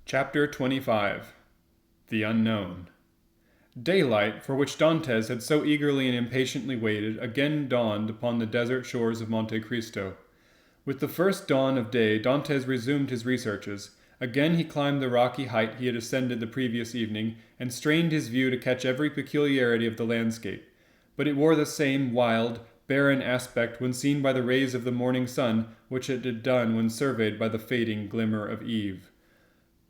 Chapter 25 The Unknown. Daylight, for which Dantès had so eagerly and impatiently waited, again dawned upon the desert shores of Monte Cristo. With the first dawn of day, Dantès resumed his researches. Again he climbed the rocky height he had ascended the previous evening, and strained his view to catch every peculiarity of the landscape. But it wore the same wild, barren aspect when seen by the rays of the morning sun which it had done when surveyed by the fading glimmer of eve.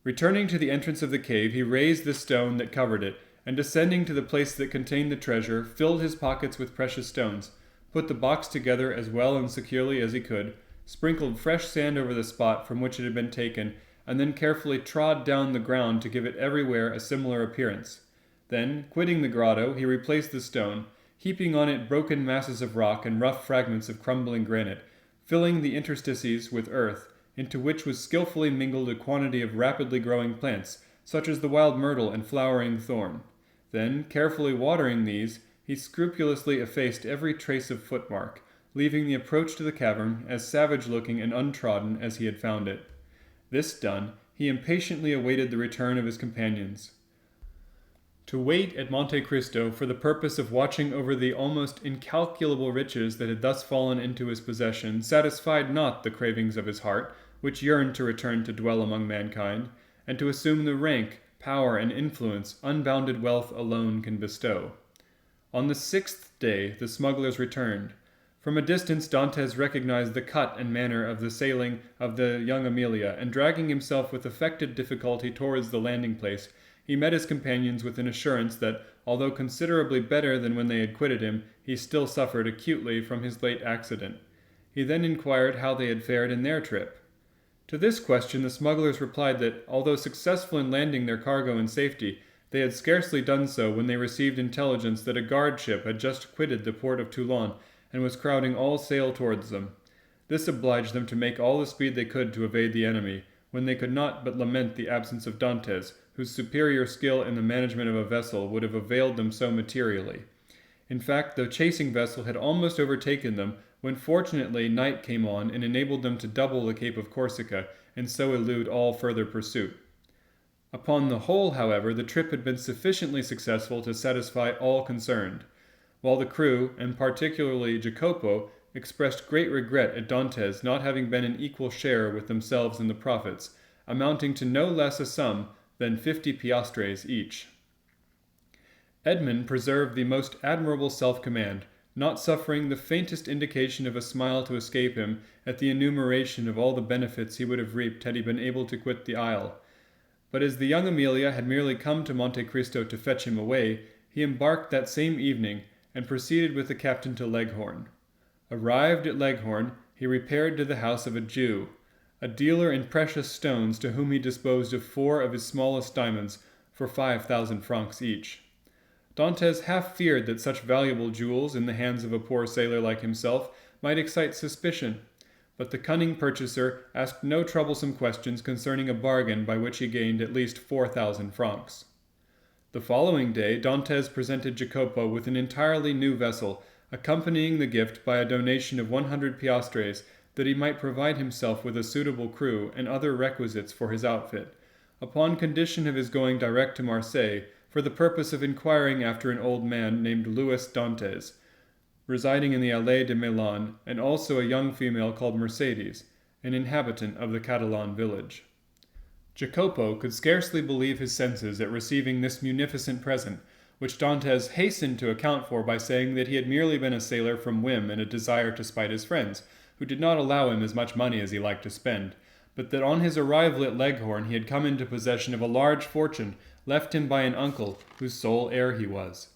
Returning to the entrance of the cave, he raised the stone that covered it, and descending to the place that contained the treasure, filled his pockets with precious stones, put the box together as well and securely as he could, sprinkled fresh sand over the spot from which it had been taken, and then carefully trod down the ground to give it everywhere a similar appearance. Then, quitting the grotto, he replaced the stone, heaping on it broken masses of rock and rough fragments of crumbling granite, filling the interstices with earth, into which was skillfully mingled a quantity of rapidly growing plants, such as the wild myrtle and flowering thorn. Then, carefully watering these, he scrupulously effaced every trace of footmark, leaving the approach to the cavern as savage-looking and untrodden as he had found it. This done, he impatiently awaited the return of his companions. To wait at Monte Cristo for the purpose of watching over the almost incalculable riches that had thus fallen into his possession satisfied not the cravings of his heart, which yearned to return to dwell among mankind, and to assume the rank, power, and influence unbounded wealth alone can bestow. On the 6th day the smugglers returned. From a distance Dantès recognized the cut and manner of the sailing of the young Amelia, and dragging himself with affected difficulty towards the landing-place, he met his companions with an assurance that, although considerably better than when they had quitted him, he still suffered acutely from his late accident. He then inquired how they had fared in their trip. To this question the smugglers replied that, although successful in landing their cargo in safety, they had scarcely done so when they received intelligence that a guard ship had just quitted the port of Toulon and was crowding all sail towards them. This obliged them to make all the speed they could to evade the enemy, when they could not but lament the absence of Dantès, whose superior skill in the management of a vessel would have availed them so materially. In fact, the chasing vessel had almost overtaken them, when fortunately night came on and enabled them to double the Cape of Corsica, and so elude all further pursuit. Upon the whole, however, the trip had been sufficiently successful to satisfy all concerned, while the crew, and particularly Jacopo, expressed great regret at Dantès not having been an equal share with themselves in the profits, amounting to no less a sum than 50 piastres each. Edmund preserved the most admirable self-command, not suffering the faintest indication of a smile to escape him at the enumeration of all the benefits he would have reaped had he been able to quit the isle. But as the young Amelia had merely come to Monte Cristo to fetch him away, he embarked that same evening, and proceeded with the captain to Leghorn. Arrived at Leghorn, he repaired to the house of a Jew, a dealer in precious stones, to whom he disposed of 4 of his smallest diamonds for 5,000 francs each. Dantès half feared that such valuable jewels in the hands of a poor sailor like himself might excite suspicion, but the cunning purchaser asked no troublesome questions concerning a bargain by which he gained at least 4,000 francs. The following day Dantès presented Jacopo with an entirely new vessel, accompanying the gift by a donation of 100 piastres, that he might provide himself with a suitable crew and other requisites for his outfit, upon condition of his going direct to Marseille, for the purpose of inquiring after an old man named Louis Dantès, residing in the Allée de Milan, and also a young female called Mercedes, an inhabitant of the Catalan village. Jacopo could scarcely believe his senses at receiving this munificent present, which Dantès hastened to account for by saying that he had merely been a sailor from whim and a desire to spite his friends, who did not allow him as much money as he liked to spend, but that on his arrival at Leghorn he had come into possession of a large fortune left him by an uncle whose sole heir he was.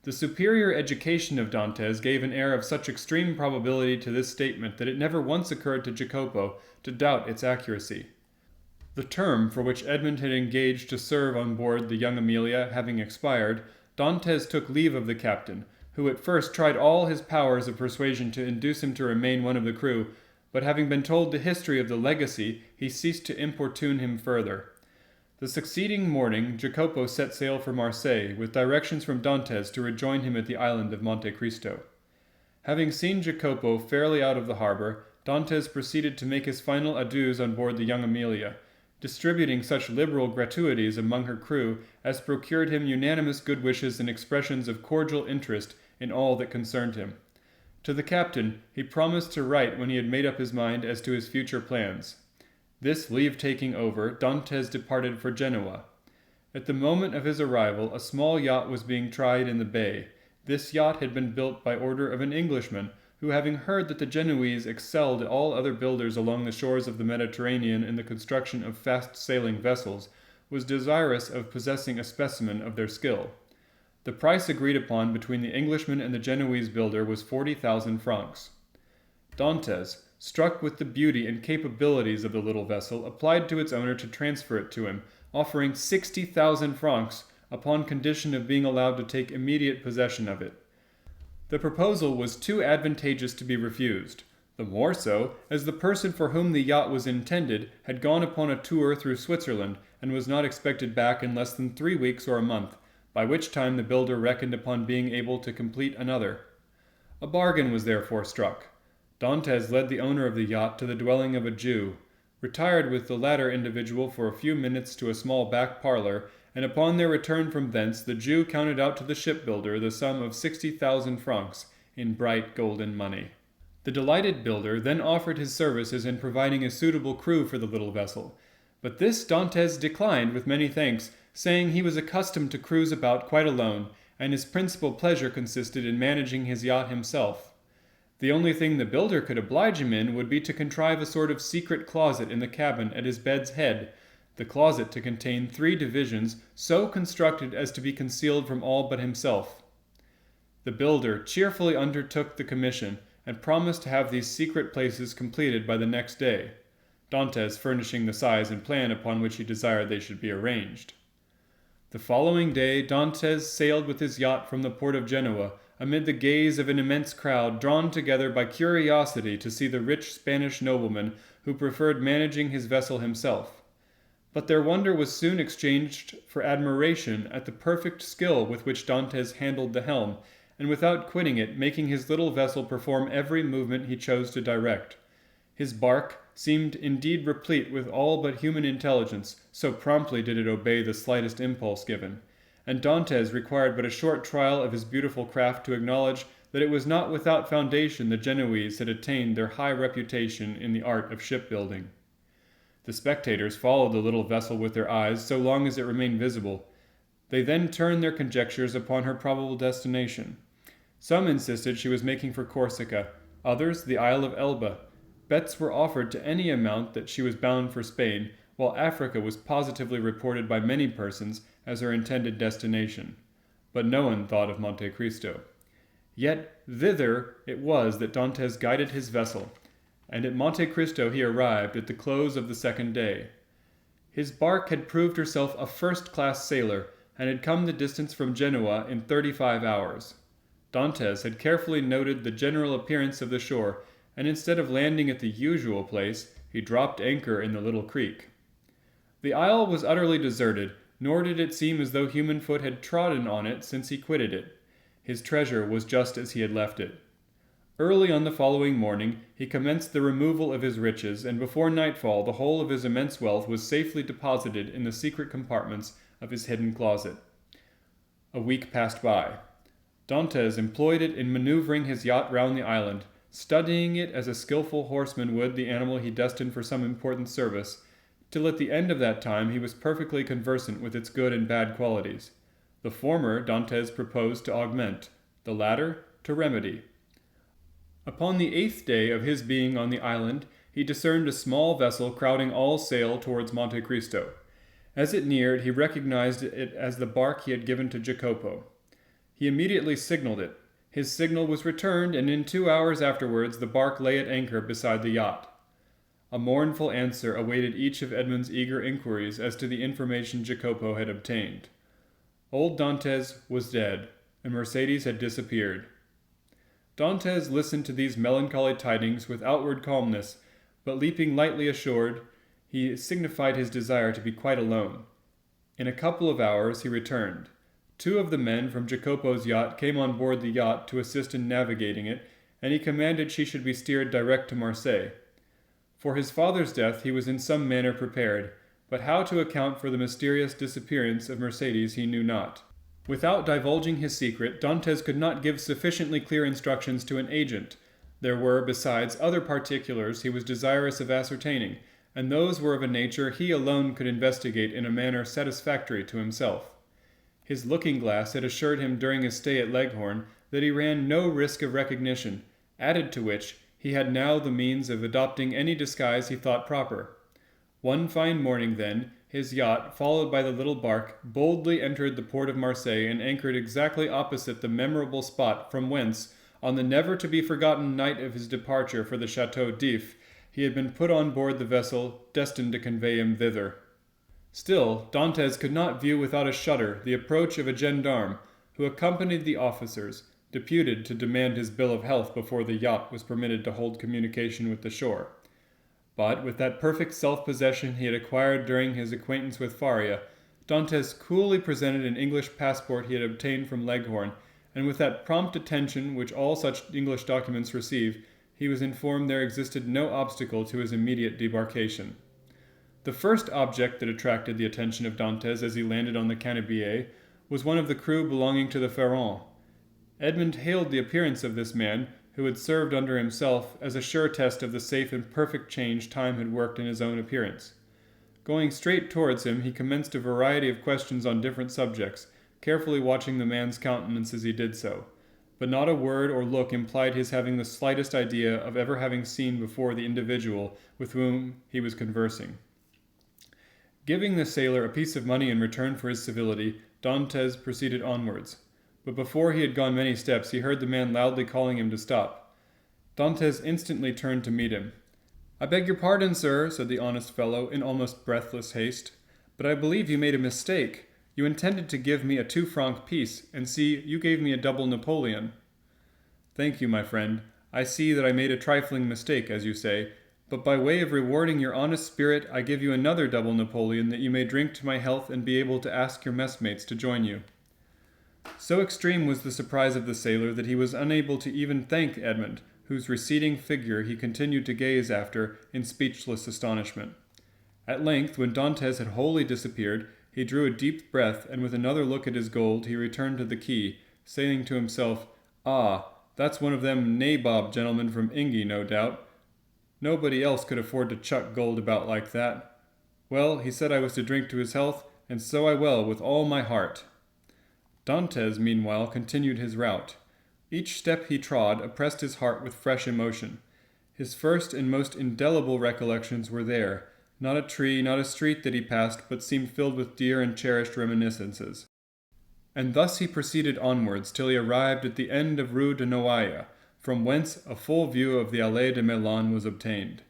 The superior education of Dantès gave an air of such extreme probability to this statement that it never once occurred to Jacopo to doubt its accuracy. The term for which Edmund had engaged to serve on board the young Amelia having expired, Dantès took leave of the captain, who at first tried all his powers of persuasion to induce him to remain one of the crew, but having been told the history of the legacy, he ceased to importune him further. The succeeding morning Jacopo set sail for Marseille, with directions from Dantès to rejoin him at the island of Monte Cristo. Having seen Jacopo fairly out of the harbor, Dantès proceeded to make his final adieus on board the young Amelia, distributing such liberal gratuities among her crew as procured him unanimous good wishes and expressions of cordial interest in all that concerned him. To the captain he promised to write when he had made up his mind as to his future plans. This leave-taking over, Dantès departed for Genoa. At the moment of his arrival, a small yacht was being tried in the bay. This yacht had been built by order of an Englishman, who, having heard that the Genoese excelled all other builders along the shores of the Mediterranean in the construction of fast-sailing vessels, was desirous of possessing a specimen of their skill. The price agreed upon between the Englishman and the Genoese builder was 40,000 francs. Dantès, struck with the beauty and capabilities of the little vessel, applied to its owner to transfer it to him, offering 60,000 francs upon condition of being allowed to take immediate possession of it. The proposal was too advantageous to be refused, the more so as the person for whom the yacht was intended had gone upon a tour through Switzerland and was not expected back in less than 3 weeks or a month, by which time the builder reckoned upon being able to complete another. A bargain was therefore struck. Dantès led the owner of the yacht to the dwelling of a Jew, retired with the latter individual for a few minutes to a small back parlor, and upon their return from thence the Jew counted out to the shipbuilder the sum of 60,000 francs in bright golden money. The delighted builder then offered his services in providing a suitable crew for the little vessel, but this Dantès declined with many thanks, saying he was accustomed to cruise about quite alone, and his principal pleasure consisted in managing his yacht himself. The only thing the builder could oblige him in would be to contrive a sort of secret closet in the cabin at his bed's head, the closet to contain 3 divisions so constructed as to be concealed from all but himself. The builder cheerfully undertook the commission, and promised to have these secret places completed by the next day, Dantès furnishing the size and plan upon which he desired they should be arranged. The following day Dantès sailed with his yacht from the port of Genoa, amid the gaze of an immense crowd drawn together by curiosity to see the rich Spanish nobleman who preferred managing his vessel himself. But their wonder was soon exchanged for admiration at the perfect skill with which Dantès handled the helm, and without quitting it, making his little vessel perform every movement he chose to direct. His bark seemed indeed replete with all but human intelligence, so promptly did it obey the slightest impulse given, and Dantès required but a short trial of his beautiful craft to acknowledge that it was not without foundation the Genoese had attained their high reputation in the art of shipbuilding. The spectators followed the little vessel with their eyes so long as it remained visible. They then turned their conjectures upon her probable destination. Some insisted she was making for Corsica, others the Isle of Elba. Bets were offered to any amount that she was bound for Spain, while Africa was positively reported by many persons as her intended destination. But no one thought of Monte Cristo. Yet thither it was that Dantès guided his vessel, and at Monte Cristo he arrived at the close of the second day. His bark had proved herself a first-class sailor, and had come the distance from Genoa in 35 hours. Dantès had carefully noted the general appearance of the shore, and instead of landing at the usual place, he dropped anchor in the little creek. The isle was utterly deserted, nor did it seem as though human foot had trodden on it since he quitted it. His treasure was just as he had left it. Early on the following morning he commenced the removal of his riches, and before nightfall the whole of his immense wealth was safely deposited in the secret compartments of his hidden closet. A week passed by. Dantès employed it in maneuvering his yacht round the island, studying it as a skilful horseman would the animal he destined for some important service, till at the end of that time he was perfectly conversant with its good and bad qualities. The former Dantès proposed to augment, the latter to remedy. Upon the 8th day of his being on the island, he discerned a small vessel crowding all sail towards Monte Cristo. As it neared, he recognized it as the bark he had given to Jacopo. He immediately signaled it. His signal was returned, and in 2 hours afterwards the bark lay at anchor beside the yacht. A mournful answer awaited each of Edmund's eager inquiries as to the information Jacopo had obtained. Old Dantès was dead, and Mercédès had disappeared. Dantès listened to these melancholy tidings with outward calmness, but leaping lightly ashore, he signified his desire to be quite alone. In a couple of hours he returned. 2 of the men from Jacopo's yacht came on board the yacht to assist in navigating it, and he commanded she should be steered direct to Marseille. For his father's death he was in some manner prepared, but how to account for the mysterious disappearance of Mercedes he knew not. Without divulging his secret, Dantès could not give sufficiently clear instructions to an agent. There were, besides, other particulars he was desirous of ascertaining, and those were of a nature he alone could investigate in a manner satisfactory to himself. His looking-glass had assured him during his stay at Leghorn that he ran no risk of recognition, added to which he had now the means of adopting any disguise he thought proper. One fine morning, then, his yacht, followed by the little bark, boldly entered the port of Marseille and anchored exactly opposite the memorable spot from whence, on the never-to-be-forgotten night of his departure for the Château d'If, he had been put on board the vessel destined to convey him thither. Still, Dantès could not view without a shudder the approach of a gendarme, who accompanied the officers, deputed to demand his bill of health before the yacht was permitted to hold communication with the shore. But, with that perfect self-possession he had acquired during his acquaintance with Faria, Dantès coolly presented an English passport he had obtained from Leghorn, and with that prompt attention which all such English documents receive, he was informed there existed no obstacle to his immediate debarkation. The first object that attracted the attention of Dantès as he landed on the Canebier was one of the crew belonging to the Pharaon. Edmond hailed the appearance of this man, who had served under himself, as a sure test of the safe and perfect change time had worked in his own appearance. Going straight towards him, he commenced a variety of questions on different subjects, carefully watching the man's countenance as he did so. But not a word or look implied his having the slightest idea of ever having seen before the individual with whom he was conversing. Giving the sailor a piece of money in return for his civility, Dantès proceeded onwards. But before he had gone many steps, he heard the man loudly calling him to stop. Dantès instantly turned to meet him. "I beg your pardon, sir," said the honest fellow, in almost breathless haste, "but I believe you made a mistake. You intended to give me a 2-franc piece, and see, you gave me a double Napoleon." "Thank you, my friend. I see that I made a trifling mistake, as you say, but by way of rewarding your honest spirit, I give you another double Napoleon that you may drink to my health and be able to ask your messmates to join you." So extreme was the surprise of the sailor that he was unable to even thank Edmond, whose receding figure he continued to gaze after in speechless astonishment. At length, when Dantès had wholly disappeared, he drew a deep breath, and with another look at his gold, he returned to the quay, saying to himself, "Ah, that's one of them nabob gentlemen from Ingy, no doubt. Nobody else could afford to chuck gold about like that. Well, he said I was to drink to his health, and so I will, with all my heart." Dantès, meanwhile, continued his route. Each step he trod oppressed his heart with fresh emotion. His first and most indelible recollections were there, not a tree, not a street that he passed, but seemed filled with dear and cherished reminiscences. And thus he proceeded onwards till he arrived at the end of Rue de Noailles, from whence a full view of the Allée de Meilhan was obtained.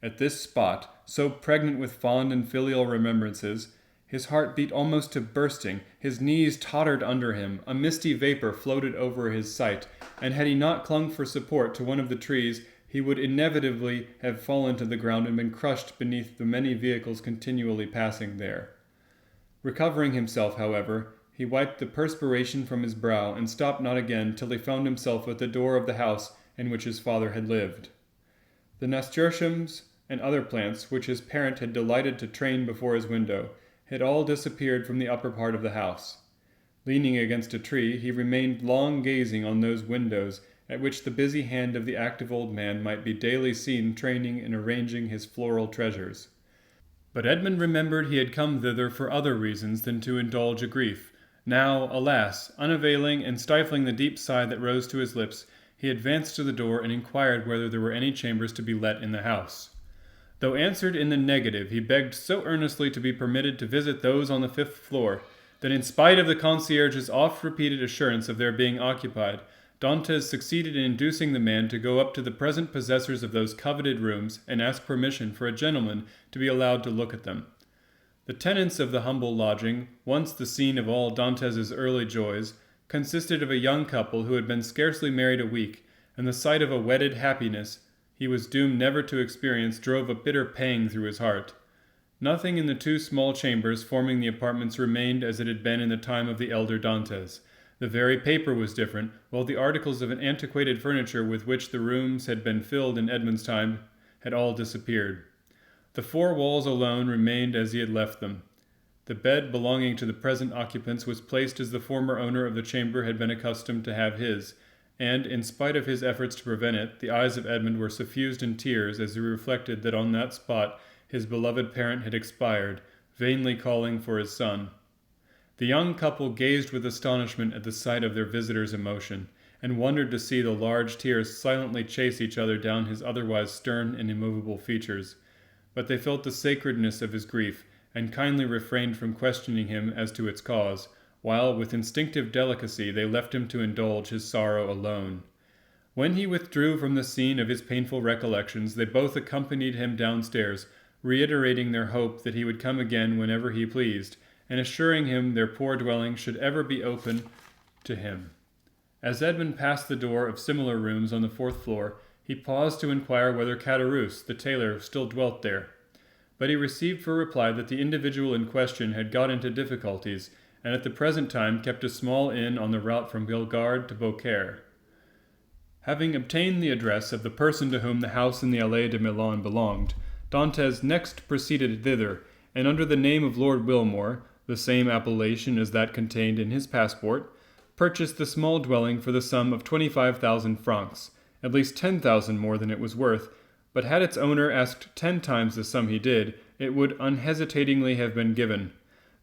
At this spot, so pregnant with fond and filial remembrances, his heart beat almost to bursting, his knees tottered under him, a misty vapor floated over his sight, and had he not clung for support to one of the trees, he would inevitably have fallen to the ground and been crushed beneath the many vehicles continually passing there. Recovering himself, however, he wiped the perspiration from his brow and stopped not again till he found himself at the door of the house in which his father had lived. The nasturtiums and other plants, which his parent had delighted to train before his window, had all disappeared from the upper part of the house. Leaning against a tree, he remained long gazing on those windows at which the busy hand of the active old man might be daily seen training and arranging his floral treasures. But Edmond remembered he had come thither for other reasons than to indulge a grief. Now, alas, unavailing and stifling the deep sigh that rose to his lips, he advanced to the door and inquired whether there were any chambers to be let in the house. Though answered in the negative, he begged so earnestly to be permitted to visit those on the 5th floor, that in spite of the concierge's oft-repeated assurance of their being occupied, Dantès succeeded in inducing the man to go up to the present possessors of those coveted rooms and ask permission for a gentleman to be allowed to look at them. The tenants of the humble lodging, once the scene of all Dantès' early joys, consisted of a young couple who had been scarcely married a week, and the sight of a wedded happiness he was doomed never to experience drove a bitter pang through his heart. Nothing in the 2 small chambers forming the apartments remained as it had been in the time of the elder Dantès. The very paper was different, while the articles of an antiquated furniture with which the rooms had been filled in Edmond's time had all disappeared. The four walls alone remained as he had left them. The bed belonging to the present occupants was placed as the former owner of the chamber had been accustomed to have his, and, in spite of his efforts to prevent it, the eyes of Edmund were suffused in tears as he reflected that on that spot his beloved parent had expired, vainly calling for his son. The young couple gazed with astonishment at the sight of their visitor's emotion, and wondered to see the large tears silently chase each other down his otherwise stern and immovable features. But they felt the sacredness of his grief, and kindly refrained from questioning him as to its cause, while, with instinctive delicacy, they left him to indulge his sorrow alone. When he withdrew from the scene of his painful recollections, they both accompanied him downstairs, reiterating their hope that he would come again whenever he pleased, and assuring him their poor dwelling should ever be open to him. As Edmund passed the door of similar rooms on the 4th floor, he paused to inquire whether Caderousse, the tailor, still dwelt there. But he received for reply that the individual in question had got into difficulties, and at the present time kept a small inn on the route from Bellegarde to Beaucaire. Having obtained the address of the person to whom the house in the Allée de Milan belonged, Dantès next proceeded thither, and under the name of Lord Wilmore, the same appellation as that contained in his passport, purchased the small dwelling for the sum of 25,000 francs, at least 10,000 more than it was worth, but had its owner asked 10 times the sum he did, it would unhesitatingly have been given.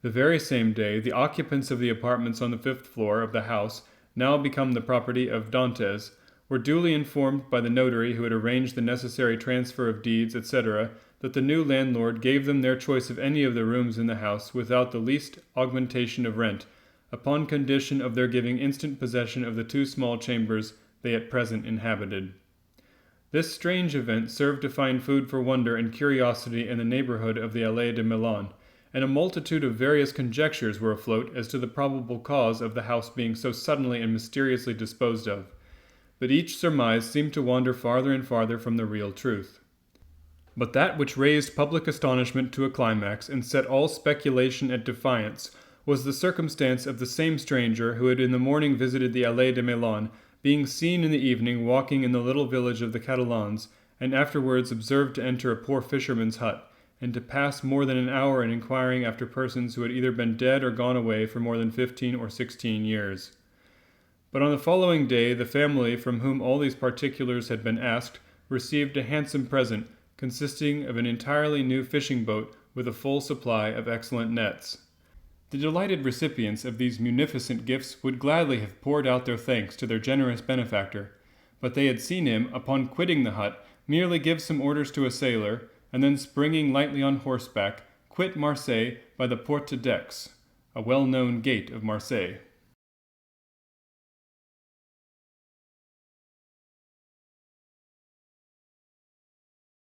The very same day, the occupants of the apartments on the 5th floor of the house, now become the property of Dantès, were duly informed by the notary who had arranged the necessary transfer of deeds, etc., that the new landlord gave them their choice of any of the rooms in the house without the least augmentation of rent, upon condition of their giving instant possession of the 2 small chambers they at present inhabited. This strange event served to find food for wonder and curiosity in the neighborhood of the Allée de Milan, and a multitude of various conjectures were afloat as to the probable cause of the house being so suddenly and mysteriously disposed of. But each surmise seemed to wander farther and farther from the real truth. But that which raised public astonishment to a climax and set all speculation at defiance was the circumstance of the same stranger who had in the morning visited the Allée de Milan being seen in the evening walking in the little village of the Catalans, and afterwards observed to enter a poor fisherman's hut, and to pass more than an hour in inquiring after persons who had either been dead or gone away for more than 15 or 16 years. But on the following day the family from whom all these particulars had been asked received a handsome present, consisting of an entirely new fishing boat with a full supply of excellent nets. The delighted recipients of these munificent gifts would gladly have poured out their thanks to their generous benefactor, but they had seen him, upon quitting the hut, merely give some orders to a sailor, and then springing lightly on horseback, quit Marseille by the Porte d'Aix, a well-known gate of Marseille.